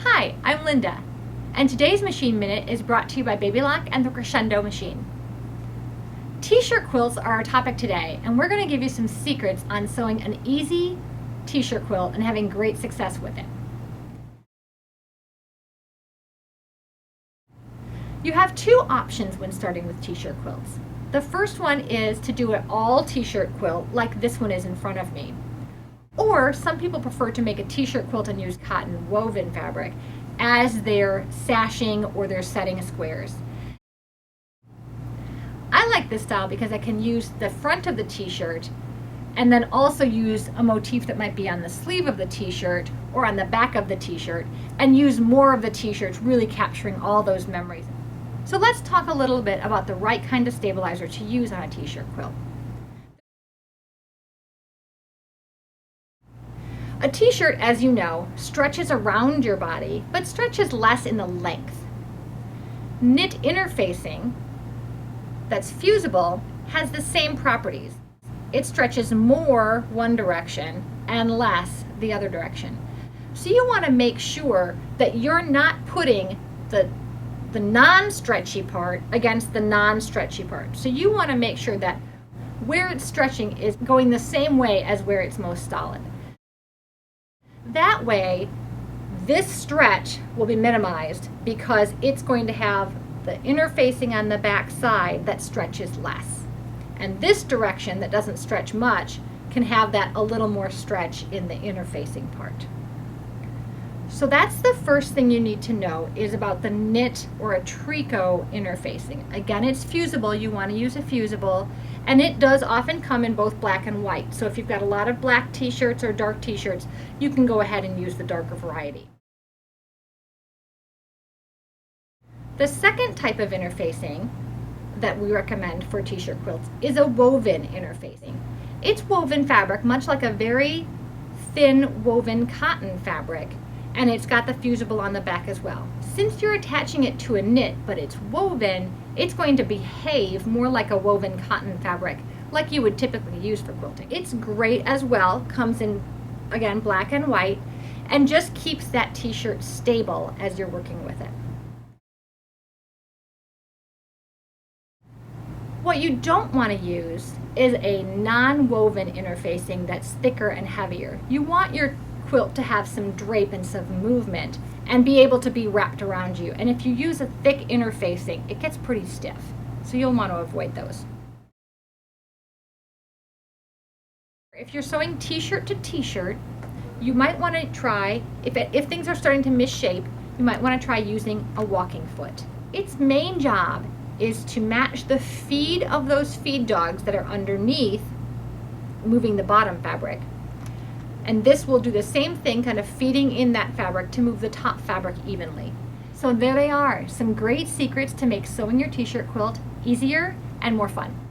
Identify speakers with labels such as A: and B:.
A: Hi, I'm Linda, and today's Machine Minute is brought to you by Baby Lock and the Crescendo Machine. T-shirt quilts are our topic today, and we're going to give you some secrets on sewing an easy t-shirt quilt and having great success with it. You have two options when starting with t-shirt quilts. The first one is to do an all t-shirt quilt like this one is in front of me. Or some people prefer to make a t-shirt quilt and use cotton woven fabric as their sashing or their setting squares. I like this style because I can use the front of the t-shirt and then also use a motif that might be on the sleeve of the t-shirt or on the back of the t-shirt and use more of the t-shirts, really capturing all those memories. So let's talk a little bit about the right kind of stabilizer to use on a t-shirt quilt. A t-shirt, as you know, stretches around your body, but stretches less in the length. Knit interfacing that's fusible has the same properties. It stretches more one direction and less the other direction. So you want to make sure that you're not putting the non-stretchy part against the non-stretchy part. So you want to make sure that where it's stretching is going the same way as where it's most solid. That way, this stretch will be minimized because it's going to have the interfacing on the back side that stretches less. And this direction that doesn't stretch much can have that a little more stretch in the interfacing part. So that's the first thing you need to know is about the knit or a tricot interfacing. Again, it's fusible. You want to use a fusible, and it does often come in both black and white. So if you've got a lot of black t-shirts or dark t-shirts, you can go ahead and use the darker variety. The second type of interfacing that we recommend for t-shirt quilts is a woven interfacing. It's woven fabric, much like a very thin woven cotton fabric, and it's got the fusible on the back as well. Since you're attaching it to a knit, but it's woven, it's going to behave more like a woven cotton fabric, like you would typically use for quilting. It's great as well, comes in, again, black and white, and just keeps that t-shirt stable as you're working with it. What you don't want to use is a non-woven interfacing that's thicker and heavier. You want your quilt to have some drape and some movement and be able to be wrapped around you. And if you use a thick interfacing, it gets pretty stiff. So you'll want to avoid those. If you're sewing t-shirt to t-shirt, you might want to try, if things are starting to misshape, you might want to try using a walking foot. Its main job is to match the feed of those feed dogs that are underneath, moving the bottom fabric. And this will do the same thing, kind of feeding in that fabric to move the top fabric evenly. So there they are, some great secrets to make sewing your t-shirt quilt easier and more fun.